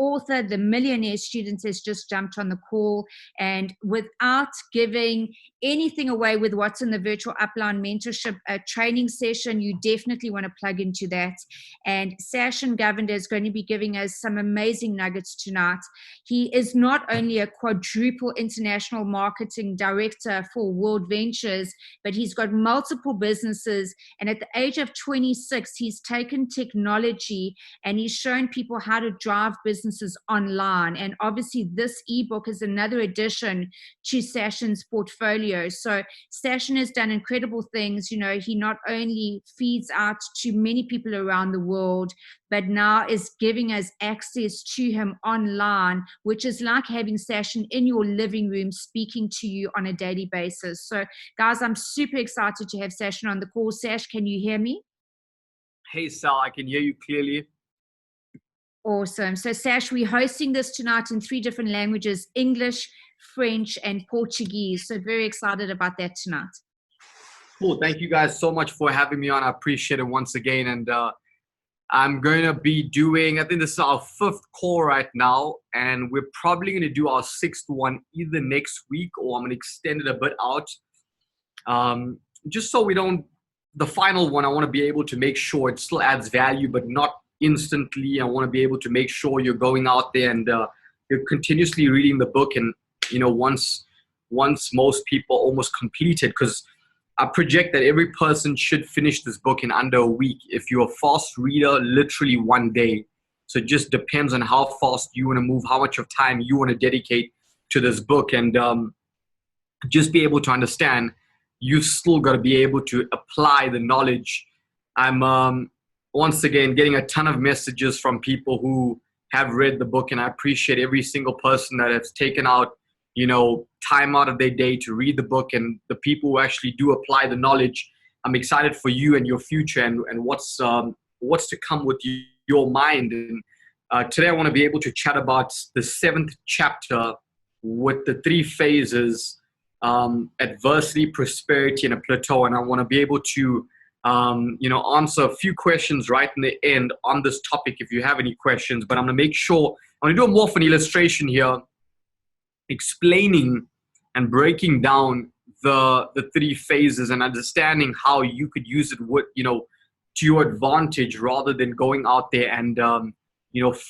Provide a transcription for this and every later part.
author, the Millionaire Student, has just jumped on the call. And without giving anything away with what's in the virtual upline mentorship training session, you definitely want to plug into that. And Sashin Govender is going to be giving us some amazing nuggets tonight. He is not only a quadruple international marketing director for World Ventures, but he's got multiple businesses. And at the age of 26, he's taken technology and he's shown people how to drive businesses online. And obviously this ebook is another addition to Sashin's portfolio. So Sashin has done incredible things. You know, he not only feeds out to many people around the world, but now is giving us access to him online, which is like having Sashin in your living room speaking to you on a daily basis. So guys, I'm super excited to have Sashin on the call. Sash, can you hear me? Hey Sal, I can hear you clearly. Awesome. So Sash, we're hosting this tonight in 3 different languages: English, French, and Portuguese. So very excited about that tonight. Cool. Thank you guys so much for having me on. I appreciate it once again. And I'm going to be doing, I think this is our 5th call right now. And we're probably going to do our 6th one either next week, or I'm going to extend it a bit out. Just so we don't, the final one, I want to be able to make sure it still adds value, but not instantly. I want to be able to make sure you're going out there and you're continuously reading the book. And, you know, once most people almost complete it, because I project that every person should finish this book in under a week. If you're a fast reader, literally 1 day. So it just depends on how fast you want to move, how much of time you want to dedicate to this book, and just be able to understand you've still got to be able to apply the knowledge. I'm once again getting a ton of messages from people who have read the book, and I appreciate every single person that has taken out, you know, time out of their day to read the book, and the people who actually do apply the knowledge. I'm excited for you and your future and what's to come with your mind. And today I want to be able to chat about the 7th chapter with the 3 phases: adversity, prosperity, and a plateau. And I want to be able to answer a few questions right in the end on this topic if you have any questions. But I'm going to make sure, I'm going to do more of an illustration here, explaining and breaking down the 3 phases and understanding how you could use it with, you know, to your advantage, rather than going out there and,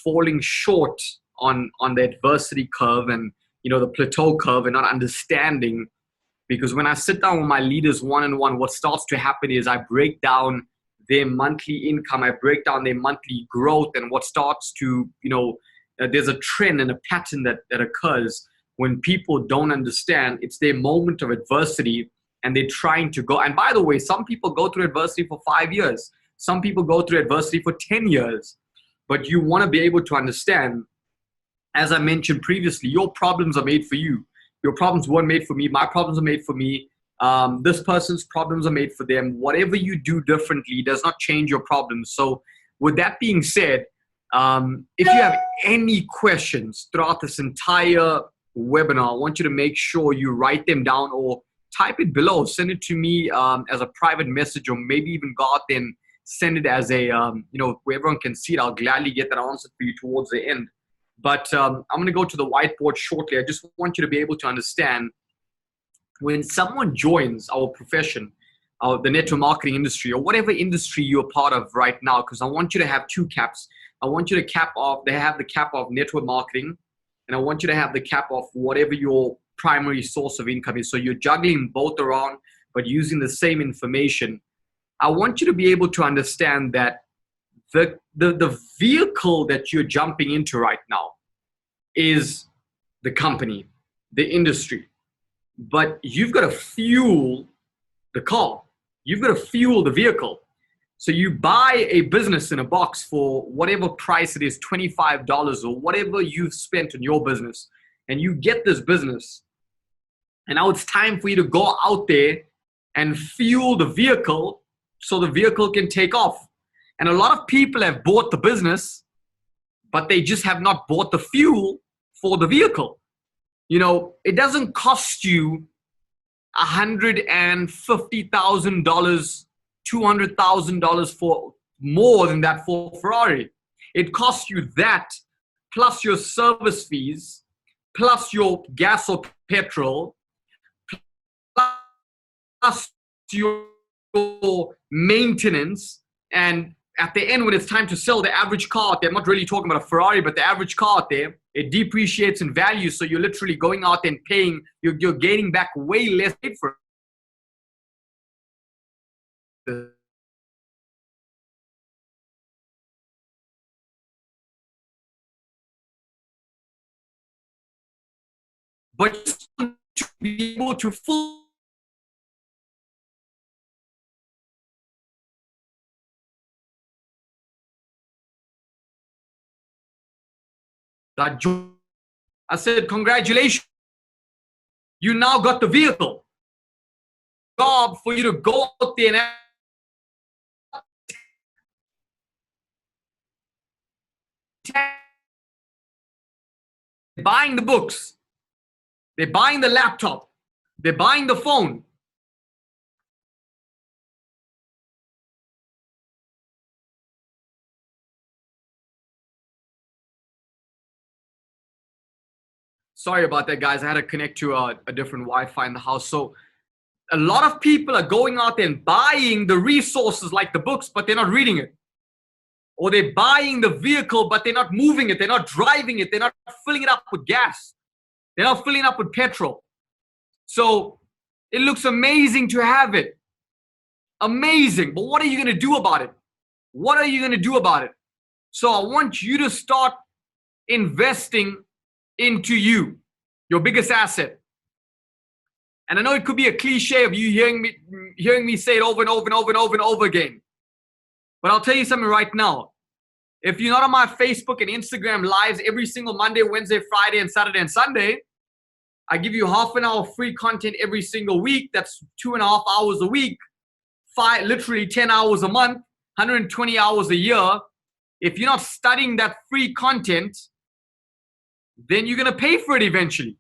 falling short on the adversity curve and, you know, the plateau curve, and not understanding. Because when I sit down with my leaders one-on-one, what starts to happen is I break down their monthly income, I break down their monthly growth, and what starts to, there's a trend and a pattern that occurs when people don't understand. It's their moment of adversity and they're trying to go. And by the way, some people go through adversity for 5 years. Some people go through adversity for 10 years. But you want to be able to understand, as I mentioned previously, your problems are made for you. Your problems weren't made for me. My problems are made for me. This person's problems are made for them. Whatever you do differently does not change your problems. So with that being said, if you have any questions throughout this entire webinar, I want you to make sure you write them down or type it below. Send it to me as a private message, or maybe even go out there and send it as a, where everyone can see it. I'll gladly get that answer for you towards the end. But I'm going to go to the whiteboard shortly. I just want you to be able to understand, when someone joins our profession, the network marketing industry, or whatever industry you're part of right now, because I want you to have 2 caps. I want you to have the cap of network marketing, and I want you to have the cap of whatever your primary source of income is. So you're juggling both around, but using the same information. I want you to be able to understand that the vehicle that you're jumping into right now is the company, the industry. But you've got to fuel the car. You've got to fuel the vehicle. So you buy a business in a box for whatever price it is, $25 or whatever you've spent on your business, and you get this business. And now it's time for you to go out there and fuel the vehicle so the vehicle can take off. And a lot of people have bought the business, but they just have not bought the fuel for the vehicle. You know, it doesn't cost you $150,000, $200,000 for more than that for Ferrari. It costs you that plus your service fees, plus your gas or petrol, plus your maintenance, and at the end, when it's time to sell the average car out there, I'm not really talking about a Ferrari, but the average car out there, it depreciates in value. So you're literally going out and paying, you're gaining back way less for it. But to be able to full that job, I said, congratulations. You now got the vehicle. Job for you to go out there and buying the books. They're buying the laptop. They're buying the phone. Sorry about that, guys. I had to connect to a different Wi-Fi in the house. So a lot of people are going out there and buying the resources like the books, but they're not reading it. Or they're buying the vehicle, but they're not moving it. They're not driving it. They're not filling it up with gas. They're not filling it up with petrol. So it looks amazing to have it. Amazing. But what are you going to do about it? What are you going to do about it? So I want you to start investing into you, your biggest asset. And I know it could be a cliche of you hearing me say it over and over and over and over and over again. But I'll tell you something right now. If you're not on my Facebook and Instagram lives every single Monday, Wednesday, Friday, and Saturday and Sunday, I give you half an hour free content every single week. That's 2.5 hours a week, literally 10 hours a month, 120 hours a year. If you're not studying that free content, then you're going to pay for it eventually,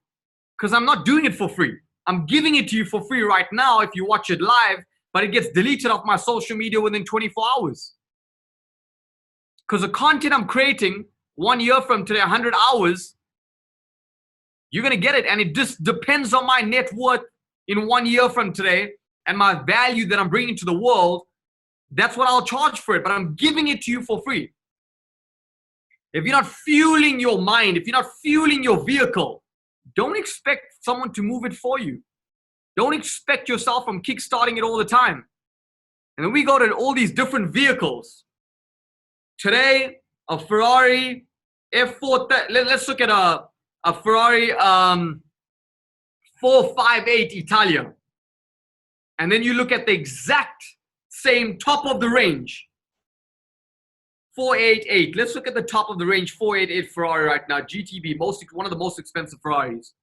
because I'm not doing it for free. I'm giving it to you for free right now if you watch it live, but it gets deleted off my social media within 24 hours. Because the content I'm creating 1 year from today, 100 hours, you're going to get it. And it just depends on my net worth in 1 year from today and my value that I'm bringing to the world. That's what I'll charge for it, but I'm giving it to you for free. If you're not fueling your mind, if you're not fueling your vehicle, don't expect someone to move it for you. Don't expect yourself from kickstarting it all the time. And then we go to all these different vehicles. Today, a Ferrari F4, let's look at a Ferrari 458 Italia. And then you look at the exact same top of the range, 488. Let's look at the top of the range 488 Ferrari right now. GTB, one of the most expensive Ferraris.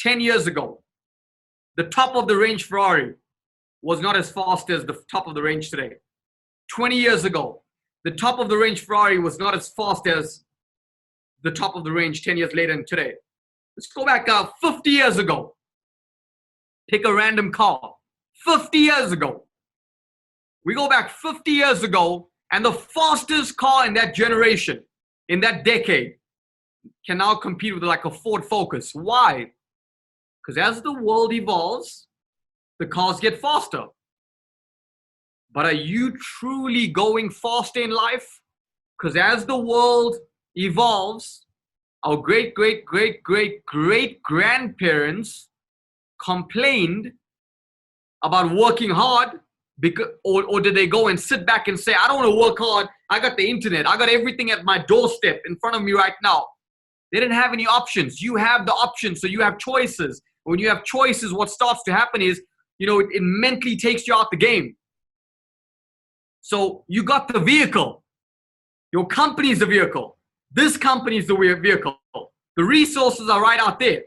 10 years ago, the top of the range Ferrari was not as fast as the top of the range today. 20 years ago, the top of the range Ferrari was not as fast as the top of the range 10 years later and today. Let's go back 50 years ago. Pick a random car. 50 years ago. We go back 50 years ago, and the fastest car in that generation, in that decade, can now compete with like a Ford Focus. Why? Because as the world evolves, the cars get faster. But are you truly going faster in life? Because as the world evolves, our great grandparents complained about working hard, because, or did they go and sit back and say, I don't want to work hard. I got the internet. I got everything at my doorstep in front of me right now. They didn't have any options. You have the options, so you have choices. When you have choices, what starts to happen is, it mentally takes you out the game. So you got the vehicle. Your company is the vehicle. This company is the vehicle. The resources are right out there.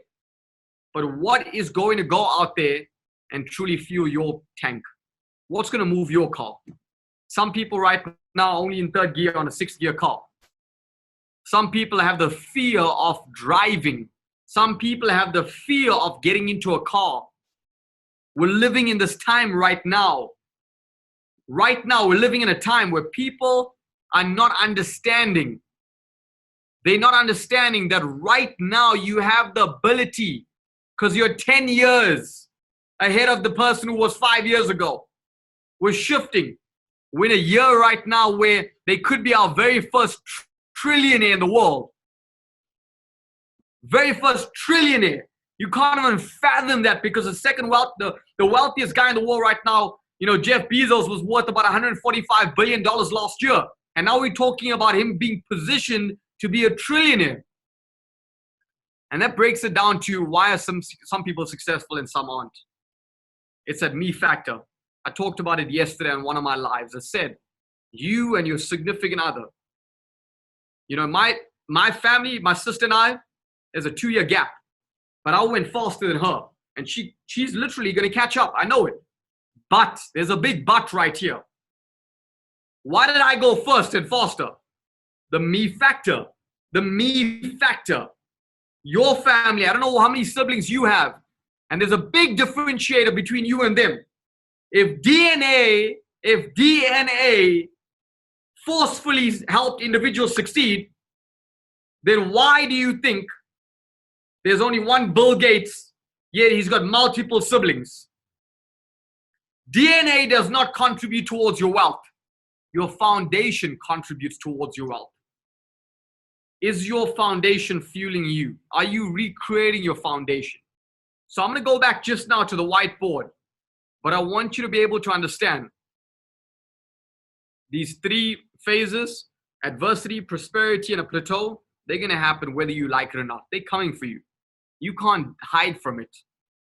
But what is going to go out there and truly fuel your tank? What's going to move your car? Some people right now only in third gear on a 6th gear car. Some people have the fear of driving. Some people have the fear of getting into a car. We're living in this time right now. Right now, we're living in a time where people are not understanding They're not understanding that right now you have the ability, because you're 10 years ahead of the person who was 5 years ago. We're shifting. We're in a year right now where they could be our very first trillionaire in the world. Very first trillionaire. You can't even fathom that, because the wealthiest guy in the world right now, Jeff Bezos, was worth about $145 billion last year. And now we're talking about him being positioned to be a trillionaire. And that breaks it down to why are some people successful and some aren't. It's that me factor. I talked about it yesterday on one of my lives. I said, you and your significant other, my family, my sister and I, there's a 2-year gap, but I went faster than her, and she's literally going to catch up. I know it, but there's a big but right here. Why did I go first and faster? The me factor. The me factor. Your family, I don't know how many siblings you have, and there's a big differentiator between you and them. If DNA forcefully helped individuals succeed, then why do you think there's only one Bill Gates, yet he's got multiple siblings? DNA does not contribute towards your wealth. Your foundation contributes towards your wealth. Is your foundation fueling you? Are you recreating your foundation? So I'm going to go back just now to the whiteboard, but I want you to be able to understand these 3 phases: adversity, prosperity, and a plateau. They're going to happen whether you like it or not. They're coming for you. You can't hide from it.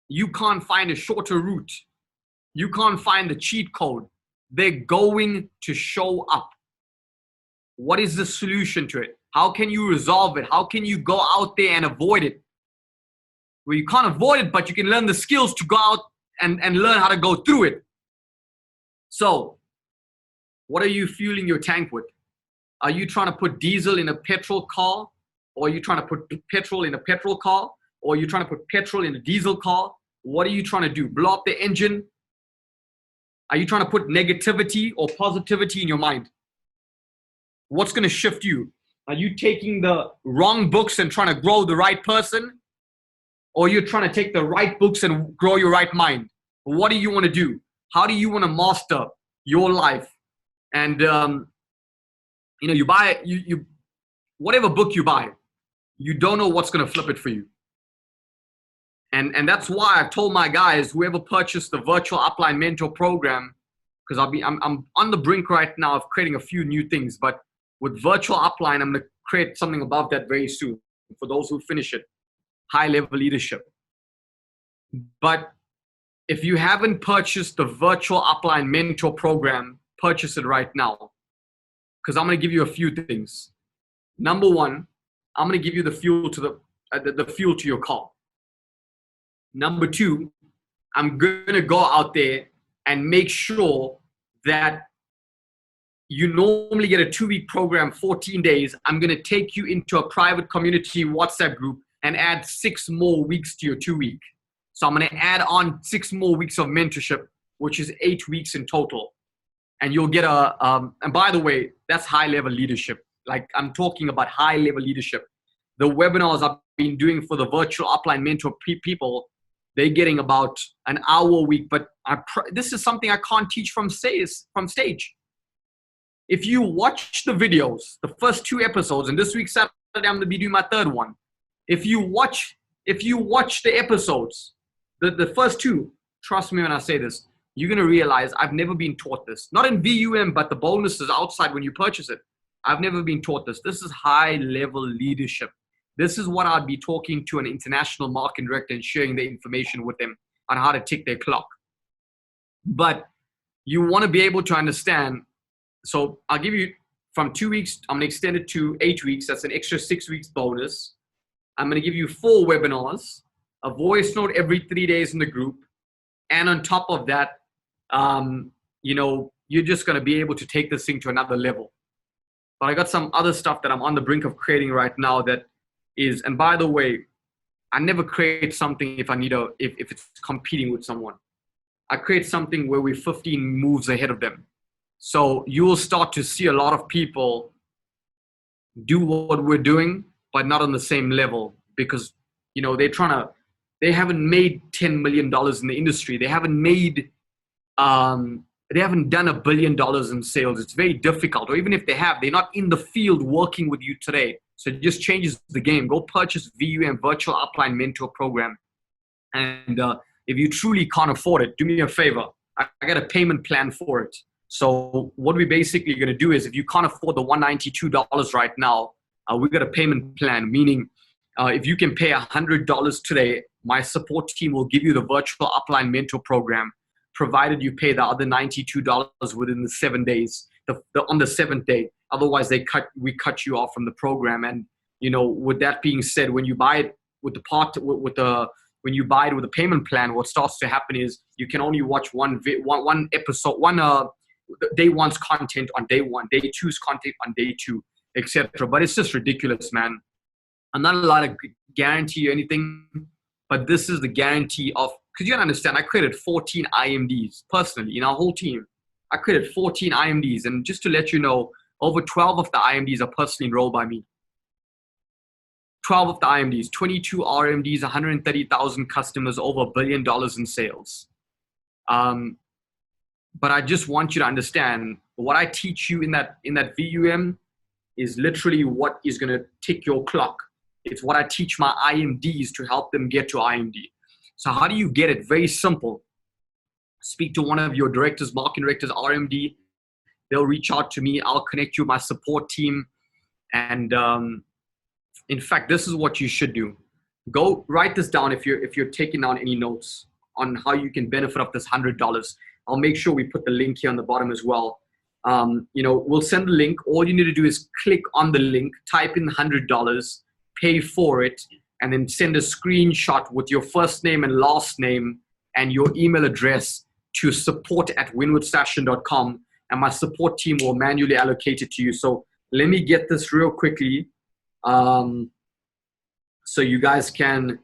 You can't find a shorter route. You can't find the cheat code. They're going to show up. What is the solution to it? How can you resolve it? How can you go out there and avoid it? Well, you can't avoid it, but you can learn the skills to go out and learn how to go through it. So, what are you fueling your tank with? Are you trying to put diesel in a petrol car? Or are you trying to put petrol in a petrol car? Or are you trying to put petrol in a diesel car? What are you trying to do? Blow up the engine? Are you trying to put negativity or positivity in your mind? What's going to shift you? Are you taking the wrong books and trying to grow the right person? Or you're trying to take the right books and grow your right mind? What do you want to do? How do you want to master your life? And you buy whatever book you buy, you don't know what's going to flip it for you. And that's why I've told my guys, whoever purchased the virtual upline mentor program, because I'm on the brink right now of creating a few new things, but with virtual upline, I'm going to create something above that very soon for those who finish it. High level leadership. But if you haven't purchased the virtual upline mentor program, purchase it right now, because I'm going to give you a few things. Number one, I'm going to give you the fuel to the fuel to your car. Number two, I'm going to go out there and make sure that you normally get a 2-week program, 14 days. I'm going to take you into a private community WhatsApp group and add 6 more weeks to your 2-week. So I'm going to add on 6 more weeks of mentorship, which is 8 weeks in total. And you'll get and by the way, that's high level leadership. Like, I'm talking about high level leadership. The webinars I've been doing for the virtual upline mentor people, they're getting about an hour a week, but this is something I can't teach from stage. If you watch the videos, the first 2 episodes, and this week Saturday I'm going to be doing my 3rd one. If you watch the episodes, the first 2, trust me when I say this, you're going to realize I've never been taught this. Not in VUM, but the bonuses outside when you purchase it. I've never been taught this. This is high level leadership. This is what I'd be talking to an international marketing director and sharing the information with them on how to tick their clock. But you want to be able to understand. So I'll give you from 2 weeks, I'm going to extend it to 8 weeks. That's an extra 6 weeks bonus. I'm going to give you 4 webinars, a voice note every 3 days in the group. And on top of that, you're just going to be able to take this thing to another level. But I got some other stuff that I'm on the brink of creating right now that is, and by the way, I never create something if it's competing with someone. I create something where we're 15 moves ahead of them. So you will start to see a lot of people do what we're doing, but not on the same level, because they haven't made $10 million in the industry. They haven't they haven't done $1 billion in sales. It's very difficult. Or even if they have, they're not in the field working with you today. So it just changes the game. Go purchase VUM, Virtual Upline Mentor Program. And if you truly can't afford it, do me a favor. I got a payment plan for it. So what we're basically going to do is, if you can't afford the $192 right now, we got a payment plan, meaning if you can pay $100 today, my support team will give you the Virtual Upline Mentor Program, provided you pay the other $92 within the 7 days, on the 7th day. Otherwise, we cut you off from the program. And with that being said, when you buy it with when you buy it with a payment plan, what starts to happen is you can only watch one episode, day one's content on day one, day two's content on day two, etc. But it's just ridiculous, man. I'm not allowed to guarantee you anything, but this is the guarantee of, because you gotta understand, I created 14 IMDs personally in our whole team. I created 14 IMDs, and just to let you know, over 12 of the IMDs are personally enrolled by me. 12 of the IMDs, 22 RMDs, 130,000 customers, over $1 billion in sales. But I just want you to understand, what I teach you in that VUM is literally what is going to tick your clock. It's what I teach my IMDs to help them get to IMD. So how do you get it? Very simple. Speak to one of your directors, marketing directors, RMD. They'll reach out to me. I'll connect you with my support team. And in fact, this is what you should do. Go write this down if you're taking down any notes on how you can benefit of this $100. I'll make sure we put the link here on the bottom as well. We'll send the link. All you need to do is click on the link, type in $100, pay for it, and then send a screenshot with your first name and last name and your email address to support@winwithsashin.com, and my support team will manually allocate it to you. So let me get this real quickly, so you guys can.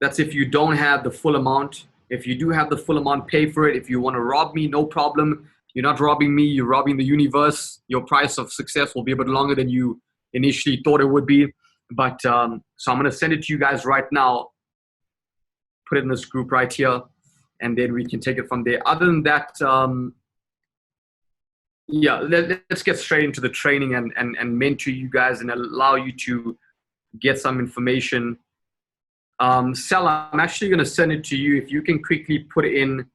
That's if you don't have the full amount. If you do have the full amount, pay for it. If you want to rob me, no problem. You're not robbing me, you're robbing the universe. Your price of success will be a bit longer than you initially thought it would be. But so I'm going to send it to you guys right now. Put it in this group right here, and then we can take it from there. Other than that, let's get straight into the training and mentor you guys and allow you to get some information. Sal, I'm actually going to send it to you. If you can quickly put it in.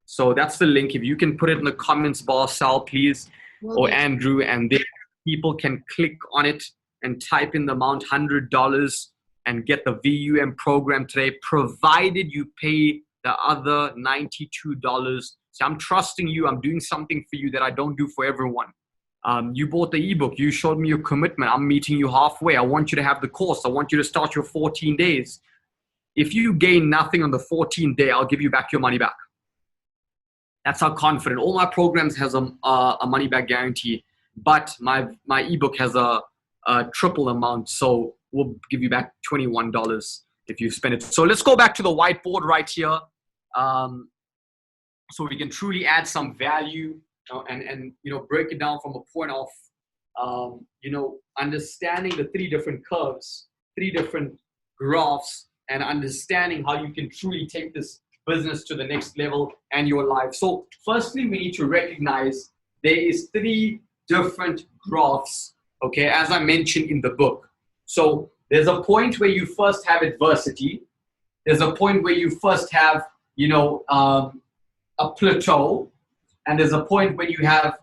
So that's the link. If you can put it in the comments bar, Sal, please, or Andrew, and then people can click on it and type in the amount $100 and get the VUM program today, provided you pay the other $92. So I'm trusting you. I'm doing something for you that I don't do for everyone. You bought the ebook. You showed me your commitment. I'm meeting you halfway. I want you to have the course. I want you to start your 14 days. If you gain nothing on the 14th day, I'll give you back your money back. That's how confident. All my programs has a money back guarantee, but my ebook has a triple amount. So we'll give you back $21 if you spend it. So let's go back to the whiteboard right here, so we can truly add some value. And break it down from a point of understanding the 3 different curves, 3 different graphs, and understanding how you can truly take this business to the next level and your life. So firstly, we need to recognize there is 3 different graphs, okay, as I mentioned in the book. So there's a point where you first have adversity. There's a point where you first have a plateau. And there's a point when you have,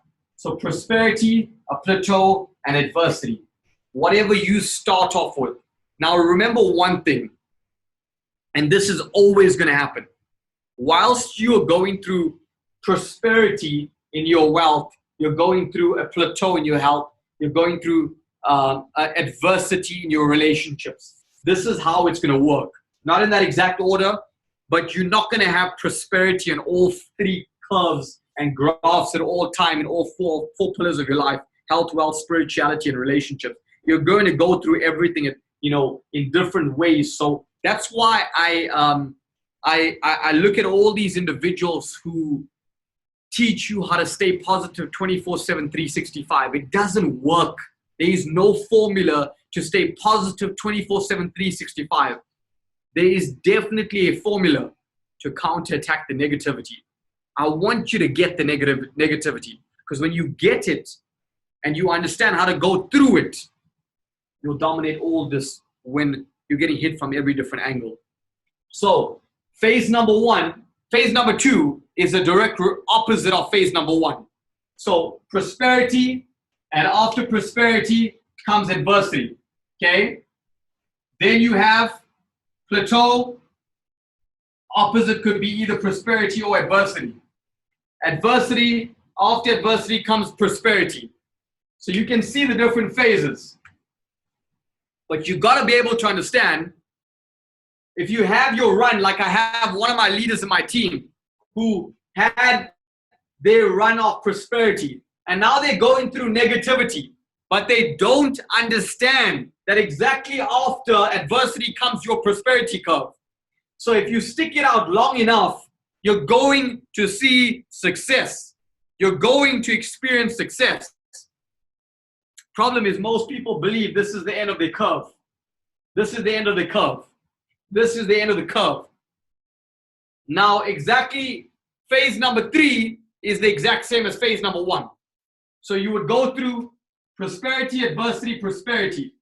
prosperity, a plateau, and adversity. Whatever you start off with. Now, remember one thing, and this is always going to happen. Whilst you're going through prosperity in your wealth, you're going through a plateau in your health, you're going through adversity in your relationships. This is how it's going to work. Not in that exact order, but you're not going to have prosperity in all 3 curves and graphs at all time in all four pillars of your life: health, wealth, spirituality, and relationships. You're going to go through everything, in different ways. So that's why I look at all these individuals who teach you how to stay positive 24/7, 365. It doesn't work. There is no formula to stay positive 24/7, 365. There is definitely a formula to counterattack the negativity. I want you to get the negativity, because when you get it and you understand how to go through it, you'll dominate all this when you're getting hit from every different angle. So phase number one, phase number two is the direct opposite of phase number one. So prosperity, and after prosperity comes adversity. Okay? Then you have plateau. Opposite could be either prosperity or adversity. Adversity, after adversity comes prosperity. So you can see the different phases. But you got to be able to understand, if you have your run, like I have one of my leaders in my team who had their run of prosperity, and now they're going through negativity, but they don't understand that exactly after adversity comes your prosperity curve. So if you stick it out long enough, you're going to see success. You're going to experience success. Problem is, most people believe this is the end of the curve. This is the end of the curve. This is the end of the curve. Now, exactly phase number three is the exact same as phase number one. So you would go through prosperity, adversity, prosperity.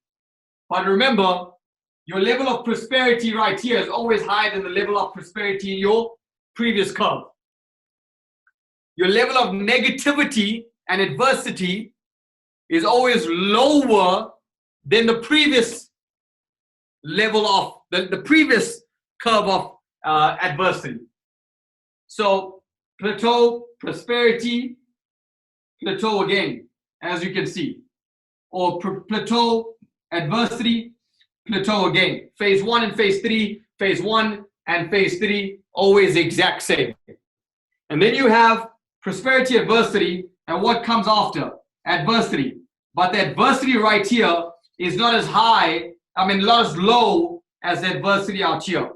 But remember, your level of prosperity right here is always higher than the level of prosperity in your previous curve. Your level of negativity and adversity is always lower than the previous level of the previous curve of adversity. So plateau, prosperity, plateau again, as you can see. Or plateau, adversity, plateau again. Phase one and phase three, phase one and phase three, always the exact same. And then you have prosperity, adversity, and what comes after? Adversity. But the adversity right here is not as high, not as low as the adversity out here.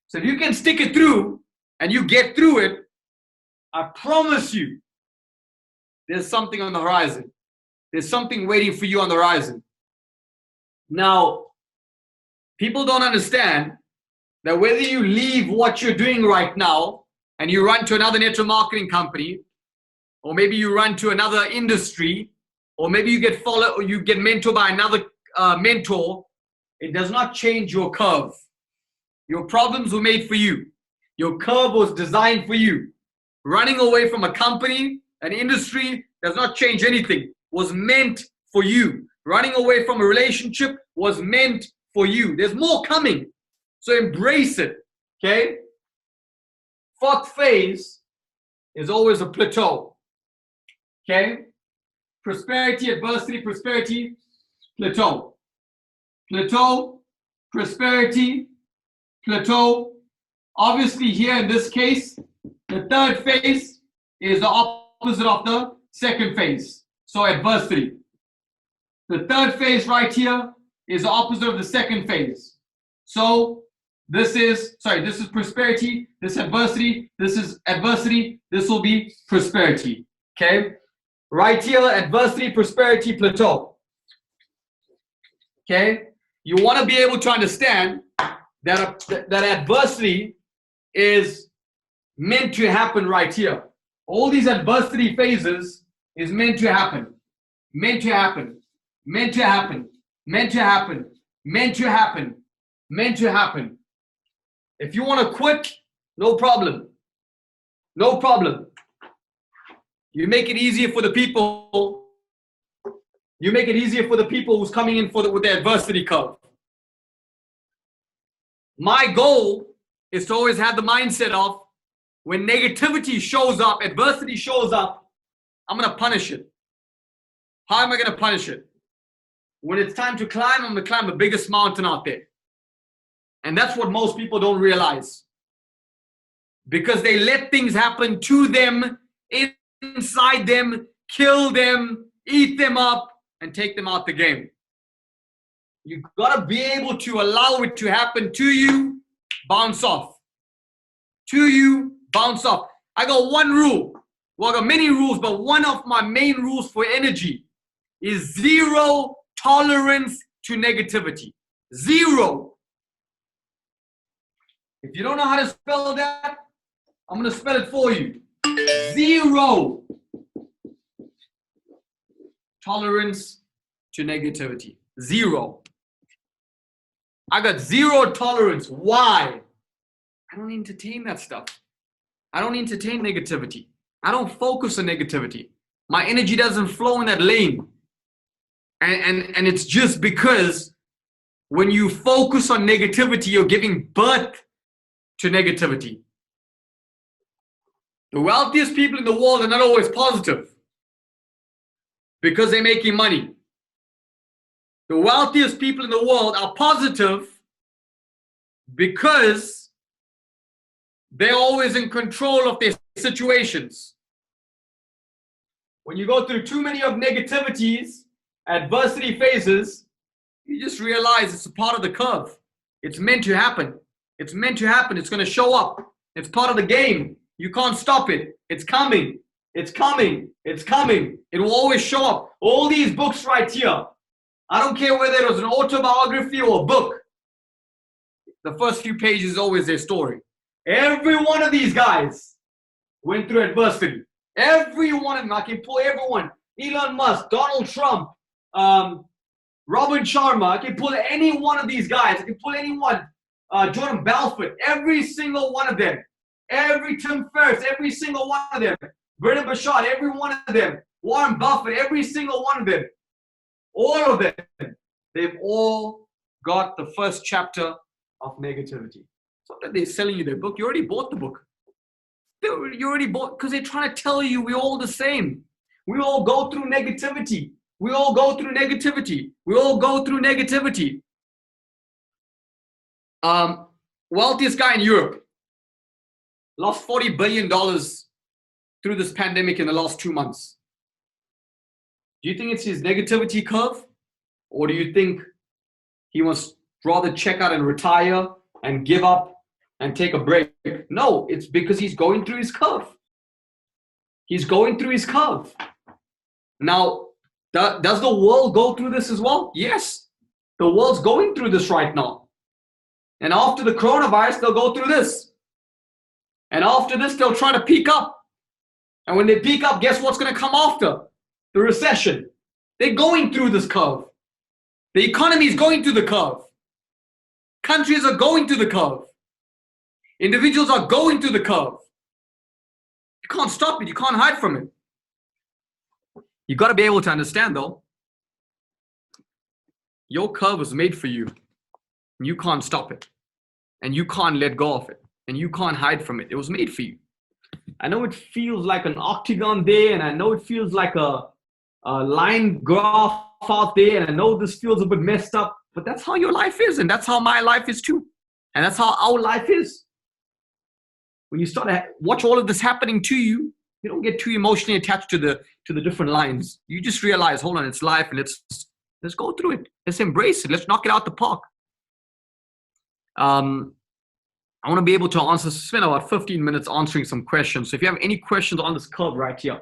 So if you can stick it through and you get through it, I promise you, there's something on the horizon. There's something waiting for you on the horizon. Now, people don't understand that whether you leave what you're doing right now and you run to another network marketing company, or maybe you run to another industry, or maybe you get followed or you get mentored by another mentor, it does not change your curve. Your problems were made for you. Your curve was designed for you. Running away from a company, an industry, does not change anything. Was meant for you. Running away from a relationship was meant for you. There's more coming. So embrace it. Okay? Fourth phase is always a plateau. Okay? Prosperity, adversity, prosperity, plateau. Plateau, prosperity, plateau. Obviously here in this case, the third phase is the opposite of the second phase. So adversity. The third phase right here is the opposite of the second phase. So this is prosperity, this is adversity, this will be prosperity. Okay? Right here, adversity, prosperity, plateau. Okay? You want to be able to understand that adversity is meant to happen right here. All these adversity phases is meant to happen. Meant to happen. Meant to happen. Meant to happen. Meant to happen. Meant to happen. If you want to quit, no problem. No problem. You make it easier for the people. You make it easier for the people who's coming in with the adversity curve. My goal is to always have the mindset of, when negativity shows up, adversity shows up, I'm going to punish it. How am I going to punish it? When it's time to climb, I'm going to climb the biggest mountain out there. And that's what most people don't realize. Because they let things happen to them, inside them, kill them, eat them up, and take them out the game. You got to be able to allow it to happen to you, bounce off. To you, bounce off. I got one rule. Well, I got many rules, but one of my main rules for energy is zero tolerance to negativity. Zero. If you don't know how to spell that, I'm going to spell it for you. Zero tolerance to negativity. Zero. I got zero tolerance. Why? I don't entertain that stuff. I don't entertain negativity. I don't focus on negativity. My energy doesn't flow in that lane. And it's just because when you focus on negativity, you're giving birth to negativity. The wealthiest people in the world are not always positive because they're making money. The wealthiest people in the world are positive because they're always in control of their situations. When you go through too many of negativities, adversity phases, you just realize it's a part of the curve. It's meant to happen. It's meant to happen. It's going to show up. It's part of the game. You can't stop it. It's coming. It's coming. It's coming. It will always show up. All these books right here, I don't care whether it was an autobiography or a book. The first few pages is always their story. Every one of these guys went through adversity. Every one of them. I can pull everyone. Elon Musk, Donald Trump, Robin Sharma. I can pull any one of these guys. I can pull anyone. Jordan Belfort. Every single one of them. Every Tim Ferriss. Every single one of them. Brendan Bashard. Every one of them. Warren Buffett. Every single one of them. All of them. They've all got the first chapter of negativity. Sometimes they're selling you their book. You already bought the book. You already bought, because they're trying to tell you we're all the same. We all go through negativity. We all go through negativity. We all go through negativity. Wealthiest guy in Europe lost $40 billion through this pandemic in the last 2 months. Do you think it's his negativity curve? Or do you think he must rather check out and retire and give up and take a break? No, it's because he's going through his curve. He's going through his curve. Now, does the world go through this as well? Yes, the world's going through this right now. And after the coronavirus, they'll go through this. And after this, they'll try to peak up. And when they peak up, guess what's going to come after? The recession. They're going through this curve. The economy is going through the curve. Countries are going through the curve. Individuals are going through the curve. You can't stop it. You can't hide from it. You got to be able to understand, though, your curve was made for you. You can't stop it. And you can't let go of it. And you can't hide from it. It was made for you. I know it feels like an octagon there, and I know it feels like a line graph out there, and I know this feels a bit messed up, but that's how your life is, and that's how my life is too. And that's how our life is. When you start to watch all of this happening to you, you don't get too emotionally attached to the different lines. You just realize, hold on, it's life, and let's go through it. Let's embrace it. Let's knock it out the park. I want to be able to spend about 15 minutes answering some questions. So if you have any questions on this curve right here,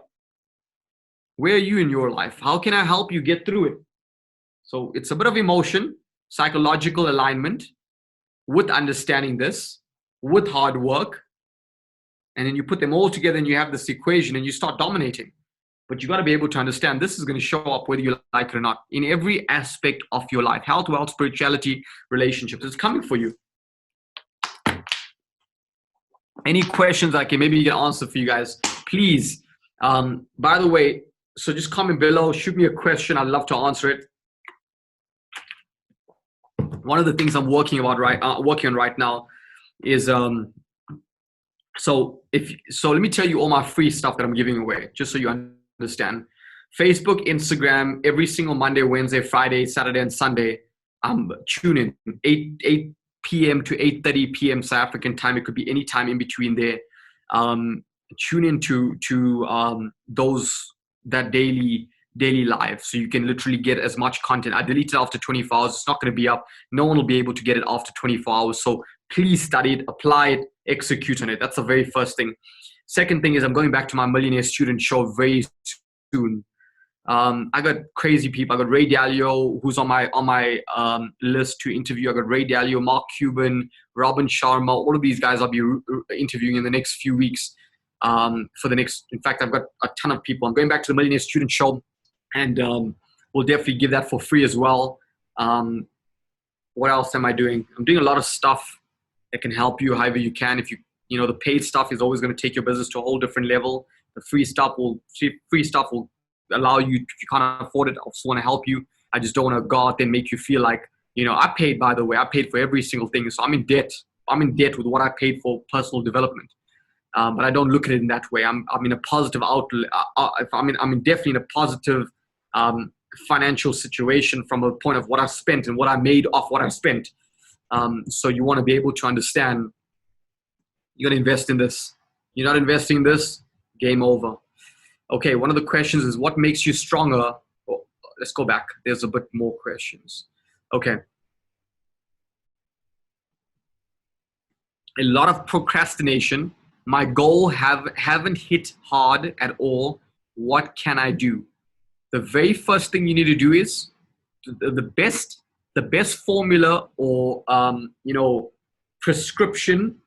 where are you in your life? How can I help you get through it? So it's a bit of emotion, psychological alignment with understanding this, with hard work. And then you put them all together and you have this equation and you start dominating. But you got to be able to understand this is going to show up whether you like it or not in every aspect of your life. Health, wealth, spirituality, relationships. It's coming for you. Any questions I can maybe get an answer for you guys, please. By the way, so just comment below, shoot me a question. I'd love to answer it. One of the things I'm working on right now is so let me tell you all my free stuff that I'm giving away, just so you understand. Facebook, Instagram, every single Monday, Wednesday, Friday, Saturday, and Sunday. Tune in 8 p.m. to 8:30 p.m. South African time. It could be any time in between there. Tune in to that daily live, so you can literally get as much content. I delete it after 24 hours. It's not going to be up. No one will be able to get it after 24 hours. So please study it, apply it, execute on it. That's the very first thing. Second thing is I'm going back to my Millionaire Student show very soon. I got crazy people. I got Ray Dalio, who's on my list to interview. I got Ray Dalio, Mark Cuban, Robin Sharma. All of these guys I'll be interviewing in the next few weeks. In fact, I've got a ton of people. I'm going back to the Millionaire Student show, and we'll definitely give that for free as well. What else am I doing? I'm doing a lot of stuff that can help you however you can. If the paid stuff is always going to take your business to a whole different level. The free stuff will allow you, if you can't afford it, I just want to help you. I just don't want to go out there and make you feel like, I paid, by the way, I paid for every single thing. So I'm in debt. I'm in debt with what I paid for personal development. But I don't look at it in that way. I'm in a positive outlet. I'm definitely in a positive financial situation from a point of what I spent and what I made off what I spent. So you want to be able to understand, you got to invest in this. You're not investing in this, game over. Okay, one of the questions is what makes you stronger? Oh, let's go back. There's a bit more questions. Okay. A lot of procrastination. My goal haven't hit hard at all. What can I do? The very first thing you need to do is the best formula or prescription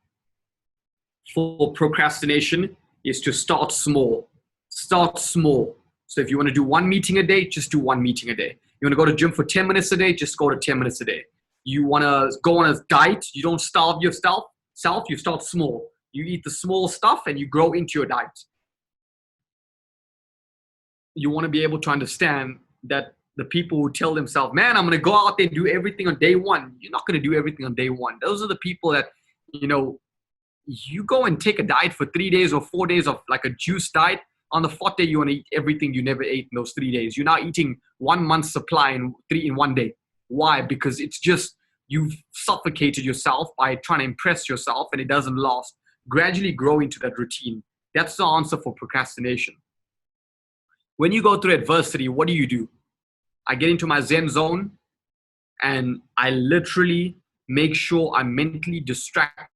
for procrastination is to start small. Start small. So if you want to do one meeting a day, just do one meeting a day. You want to go to the gym for 10 minutes a day, just go to 10 minutes a day. You want to go on a diet, you don't starve yourself, you start small. You eat the small stuff and you grow into your diet. You want to be able to understand that the people who tell themselves, man, I'm going to go out there and do everything on day one. You're not going to do everything on day one. Those are the people that, you go and take a diet for 3 days or 4 days of like a juice diet. On the fourth day, you want to eat everything you never ate in those 3 days. You're now eating 1 month's supply in 1 day. Why? Because it's just, you've suffocated yourself by trying to impress yourself and it doesn't last. Gradually grow into that routine. That's the answer for procrastination. When you go through adversity, what do? I get into my Zen zone and I literally make sure I mentally distract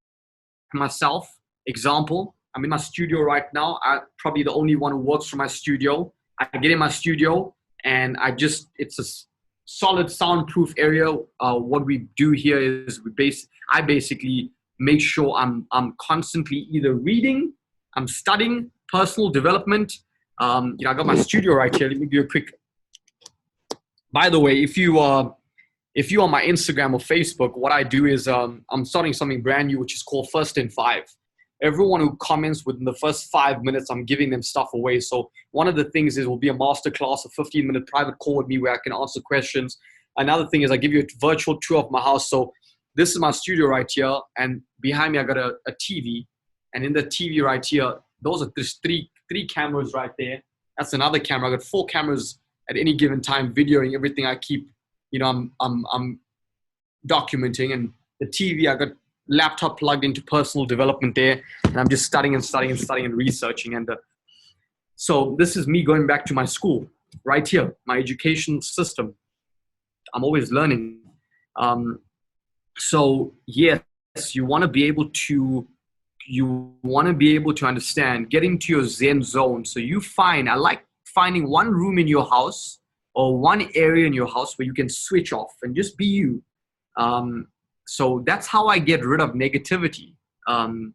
myself. Example, I'm in my studio right now. I'm probably the only one who works from my studio. I get in my studio and it's a solid soundproof area. What we do here is I basically make sure I'm constantly either reading, I'm studying personal development. I got my studio right here. Let me give you a quick. By the way, if you are on my Instagram or Facebook, what I do is I'm starting something brand new, which is called First in 5. Everyone who comments within the first 5 minutes, I'm giving them stuff away. So one of the things is will be a masterclass, a 15-minute private call with me where I can answer questions. Another thing is I give you a virtual tour of my house. So this is my studio right here. And behind me, I got a TV. And in the TV right here, those are just three cameras right there. That's another camera. I got 4 cameras at any given time, videoing everything I keep. I'm documenting. And the TV, I got laptop plugged into personal development there, and I'm just studying and researching. And so this is me going back to my school right here, my education system. I'm always learning. So yes, you want to be able to understand, get into your Zen zone. So I like finding one room in your house or one area in your house where you can switch off and just be you. So that's how I get rid of negativity. I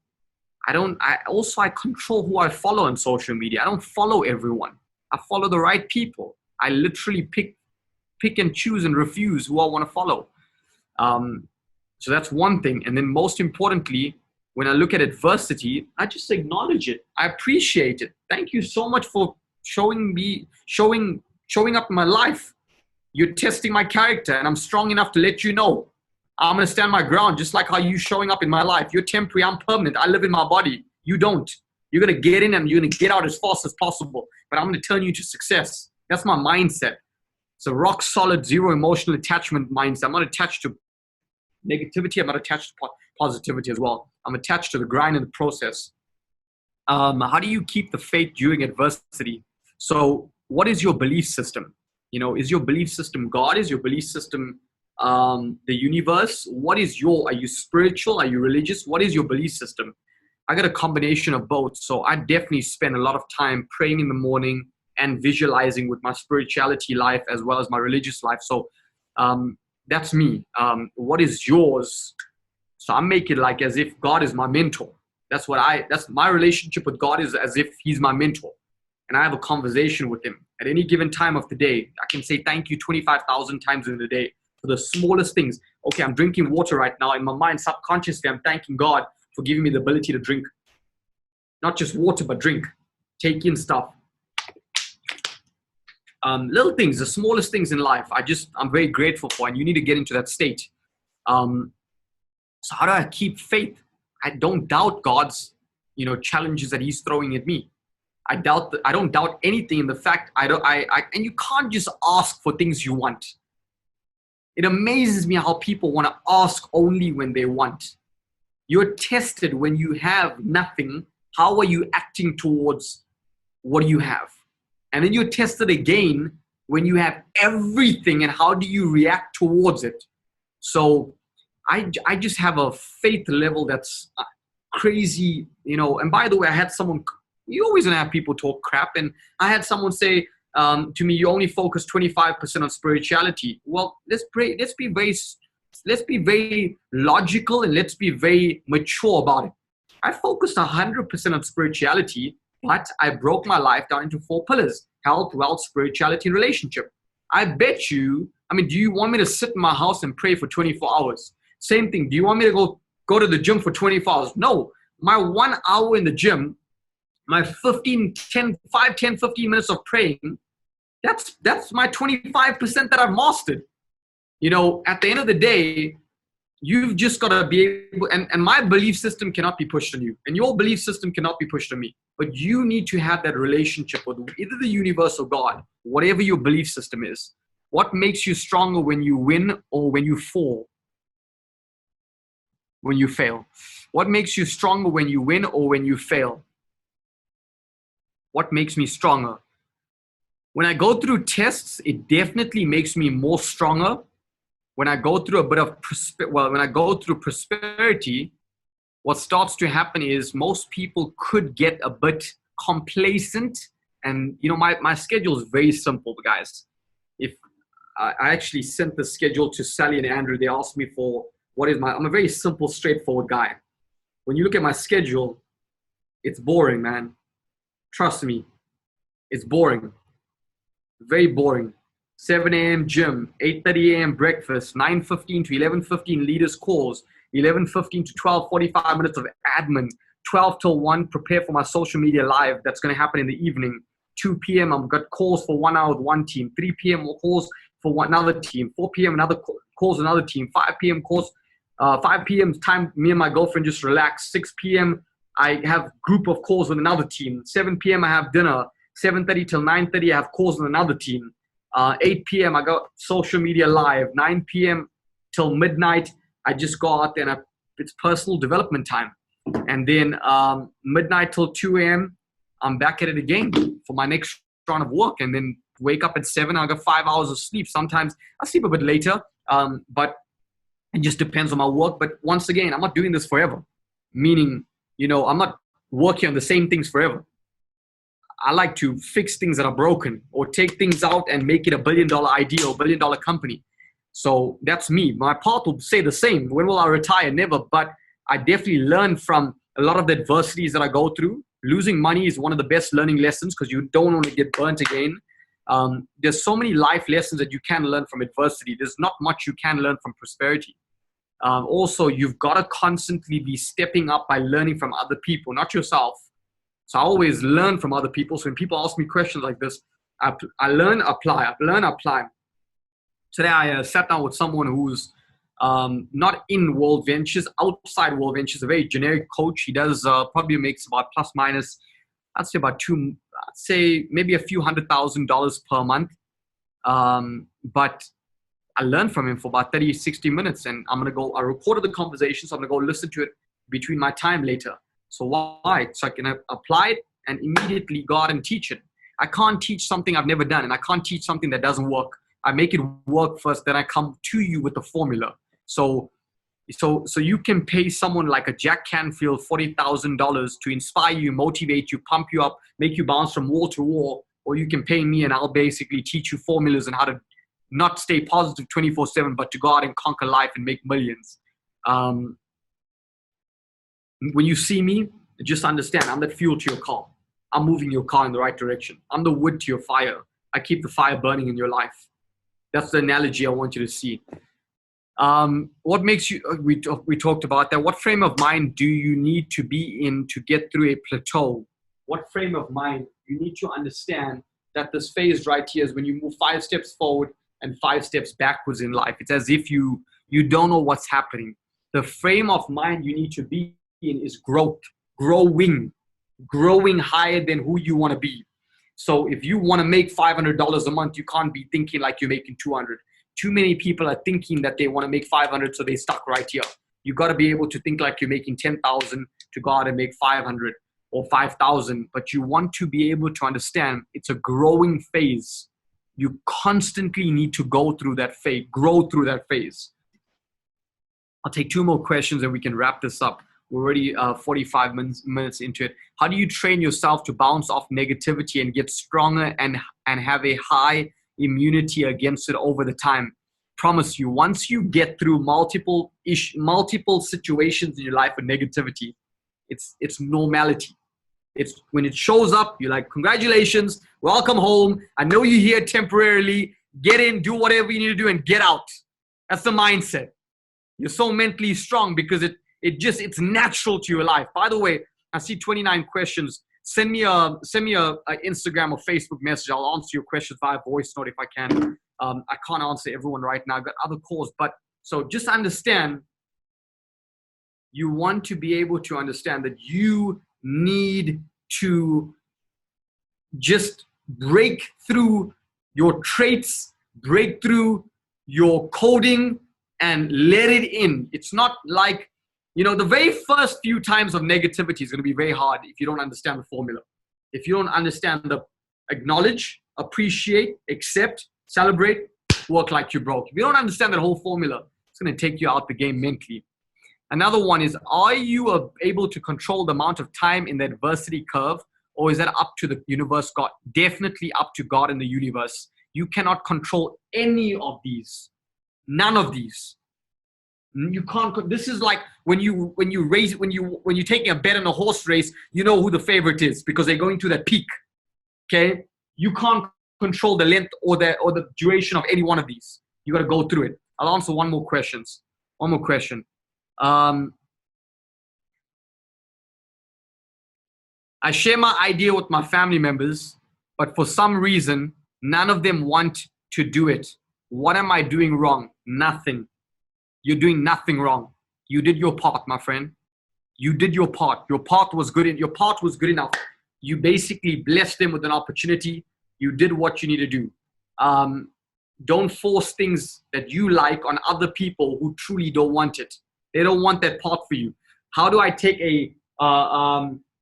control who I follow on social media. I don't follow everyone. I follow the right people. I literally pick and choose and refuse who I want to follow. So that's one thing. And then most importantly, when I look at adversity, I just acknowledge it. I appreciate it. Thank you so much for showing up in my life. You're testing my character and I'm strong enough to let you know I'm going to stand my ground, just like how you showing up in my life. You're temporary, I'm permanent. I live in my body. You don't. You're going to get in and you're going to get out as fast as possible. But I'm going to turn you to success. That's my mindset. It's a rock solid, zero emotional attachment mindset. I'm not attached to negativity. I'm not attached to positivity as well. I'm attached to the grind and the process. How do you keep the faith during adversity? So what is your belief system? Is your belief system God? Is your belief system the universe? Are you spiritual? Are you religious? What is your belief system? I got a combination of both. So I definitely spend a lot of time praying in the morning and visualizing with my spirituality life as well as my religious life. So that's me. What is yours? So I make it like as if God is my mentor. That's my relationship with God, is as if he's my mentor. And I have a conversation with him at any given time of the day. I can say thank you 25,000 times in the day for the smallest things. Okay, I'm drinking water right now. In my mind, subconsciously, I'm thanking God for giving me the ability to drink. Not just water, but drink. Take in stuff. Little things, the smallest things in life, I'm very grateful for, and you need to get into that state. So how do I keep faith? I don't doubt God's, challenges that he's throwing at me. I don't doubt anything in the fact and you can't just ask for things you want. It amazes me how people want to ask only when they want. You're tested when you have nothing. How are you acting towards what you have? And then you're tested again when you have everything, and how do you react towards it? So I just have a faith level that's crazy, and by the way, I had someone, you always gonna have people talk crap, and I had someone say to me, you only focus 25% on spirituality. Well, let's be very logical, and let's be very mature about it. I focused 100% on spirituality, but I broke my life down into 4 pillars: health, wealth, spirituality, and relationship. I bet you, do you want me to sit in my house and pray for 24 hours? Same thing. Do you want me to go to the gym for 24 hours? No. My 1 hour in the gym, my 15 minutes of praying, that's my 25% that I've mastered. At the end of the day, you've just got to be able, and my belief system cannot be pushed on you, and your belief system cannot be pushed on me. But you need to have that relationship with either the universe or God, whatever your belief system is. What makes you stronger when you win or when you fall? When you fail. What makes you stronger when you win or when you fail? What makes me stronger? When I go through tests, it definitely makes me more stronger. When I go through when I go through prosperity, what starts to happen is most people could get a bit complacent. And my schedule is very simple, guys. If I actually sent the schedule to Sally and Andrew, they asked me for I'm a very simple, straightforward guy. When you look at my schedule, it's boring, man. Trust me, it's boring. Very boring. 7 a.m. gym, 8:30 a.m. breakfast, 9:15 to 11:15 leaders calls, 11:15 to 12:45 minutes of admin, 12 till 1 prepare for my social media live that's going to happen in the evening. 2 p.m. I've got calls for 1 hour with one team. 3 p.m. calls for another team. 4 p.m. another calls another team. 5 p.m. calls. 5 p.m. time, me and my girlfriend just relax. 6 p.m. I have group of calls with another team. 7 p.m. I have dinner. 7:30 till 9:30 I have calls with another team. 8 p.m. I got social media live. 9 p.m. till midnight I just go out there and it's personal development time. And then midnight till 2 a.m. I'm back at it again for my next round of work, and then wake up at 7. I got 5 hours of sleep. Sometimes I sleep a bit later, but it just depends on my work. But once again, I'm not doing this forever. Meaning, I'm not working on the same things forever. I like to fix things that are broken or take things out and make it $1 billion idea or $1 billion company. So that's me. My path will say the same. When will I retire? Never. But I definitely learn from a lot of the adversities that I go through. Losing money is one of the best learning lessons because you don't want to get burnt again. There's so many life lessons that you can learn from adversity. There's not much you can learn from prosperity. Also, you've got to constantly be stepping up by learning from other people, not yourself. So I always learn from other people. So when people ask me questions like this, I learn, apply. I learn, apply. Today I sat down with someone who's not in World Ventures, outside World Ventures, a very generic coach. He does probably makes about plus minus, I'd say maybe a few $100,000 per month. But I learned from him for about 30, 60 minutes, and I recorded the conversation, so I'm going to go listen to it between my time later. So why? So I can apply it and immediately go out and teach it. I can't teach something I've never done, and I can't teach something that doesn't work. I make it work first, then I come to you with the formula. So So you can pay someone like a Jack Canfield $40,000 to inspire you, motivate you, pump you up, make you bounce from wall to wall, or you can pay me and I'll basically teach you formulas on how to not stay positive 24/7, but to go out and conquer life and make millions. When you see me, just understand I'm that fuel to your car. I'm moving your car in the right direction. I'm the wood to your fire. I keep the fire burning in your life. That's the analogy I want you to see. What makes you, we talked about that. What frame of mind do you need to be in to get through a plateau? What frame of mind? You need to understand that this phase right here is when you move 5 steps forward and 5 steps backwards in life. It's as if you don't know what's happening. The frame of mind you need to be in is growth, growing higher than who you want to be. So if you want to make $500 a month, you can't be thinking like you're making 200. Too many people are thinking that they want to make 500, so they stuck right here. You got to be able to think like you're making 10,000 to go out and make 500 or 5,000. But you want to be able to understand it's a growing phase. You constantly need to go through that phase, grow through that phase. I'll take 2 more questions and we can wrap this up. We're already 45 minutes into it. How do you train yourself to bounce off negativity and get stronger and have a high immunity against it over the time? Promise you, once you get through multiple situations in your life with negativity, it's normality. It's when it shows up, you're like, congratulations, welcome home. I know you're here temporarily. Get in, do whatever you need to do, and get out. That's the mindset. You're so mentally strong because it's natural to your life. By the way, I see 29 questions. Send me a Instagram or Facebook message. I'll answer your questions via voice note if I can. I can't answer everyone right now. I've got other calls, but so just understand. You want to be able to understand that you need to just break through your traits, break through your coding, and let it in. It's not like, the very first few times of negativity is going to be very hard if you don't understand the formula. If you don't understand the acknowledge, appreciate, accept, celebrate, work like you broke. If you don't understand that whole formula, it's going to take you out the game mentally. Another one is, are you able to control the amount of time in the adversity curve, or is that up to the universe, God? Definitely up to God and the universe. You cannot control any of these. None of these. You can't. This is like when you're taking a bet in a horse race, you know who the favorite is because they're going to that peak. Okay, you can't control the length or the duration of any one of these. You got to go through it. I'll answer one more question. I share my idea with my family members, but for some reason, none of them want to do it. What am I doing wrong? Nothing. You're doing nothing wrong. You did your part, my friend. You did your part. Your part was good. Your part was good enough. You basically blessed them with an opportunity. You did what you need to do. Don't force things that you like on other people who truly don't want it. They don't want that part for you. How do I take a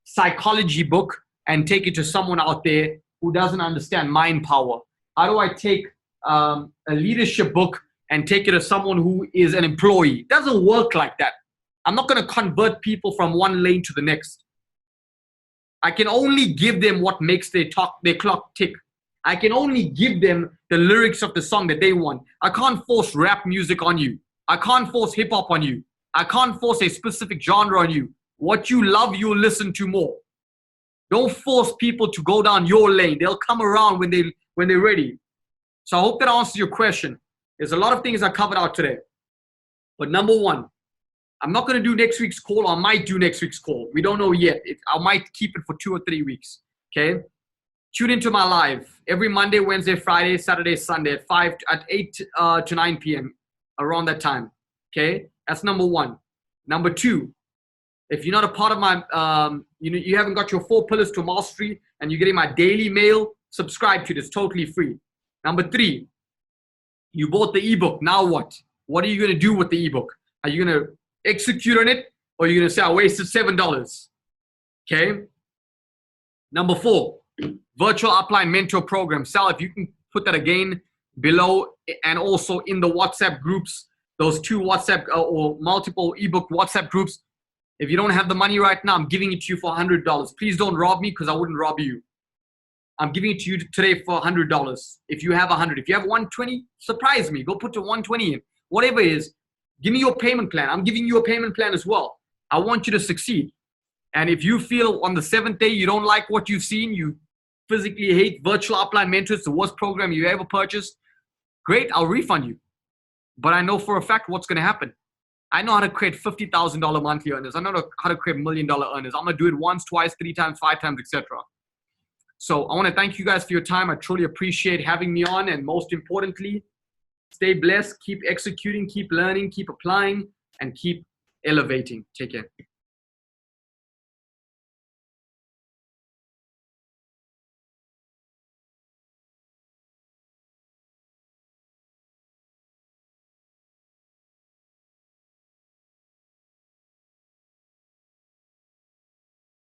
psychology book and take it to someone out there who doesn't understand mind power? How do I take a leadership book and take it to someone who is an employee? It doesn't work like that. I'm not going to convert people from one lane to the next. I can only give them what makes their clock tick. I can only give them the lyrics of the song that they want. I can't force rap music on you. I can't force hip hop on you. I can't force a specific genre on you. What you love, you'll listen to more. Don't force people to go down your lane. They'll come around when they're ready. So I hope that answers your question. There's a lot of things I covered out today. But number one, I'm not going to do next week's call. I might do next week's call. We don't know yet. I might keep it for 2 or 3 weeks. Okay? Tune into my live every Monday, Wednesday, Friday, Saturday, Sunday at 8 to 9 p.m. around that time. Okay? That's number one. Number two, if you're not a part of my, you haven't got your 4 pillars to mastery and you're getting my daily mail, subscribe to it. It's totally free. Number 3, you bought the ebook. Now what? What are you going to do with the ebook? Are you going to execute on it, or are you going to say, I wasted $7? Okay. Number 4, virtual upline mentor program. Sal, if you can put that again below and also in the WhatsApp groups, those 2 WhatsApp or multiple ebook WhatsApp groups. If you don't have the money right now, I'm giving it to you for $100. Please don't rob me, because I wouldn't rob you. I'm giving it to you today for $100. If you have 100, if you have 120, surprise me. Go put to 120 in. Whatever it is, give me your payment plan. I'm giving you a payment plan as well. I want you to succeed. And if you feel on the 7th day you don't like what you've seen, you physically hate Virtual Upline Mentor, it's the worst program you ever purchased, great, I'll refund you. But I know for a fact what's going to happen. I know how to create $50,000 monthly earners. I know how to create $1 million earners. I'm going to do it once, twice, 3 times, 5 times, etc. So I want to thank you guys for your time. I truly appreciate having me on. And most importantly, stay blessed, keep executing, keep learning, keep applying, and keep elevating. Take care.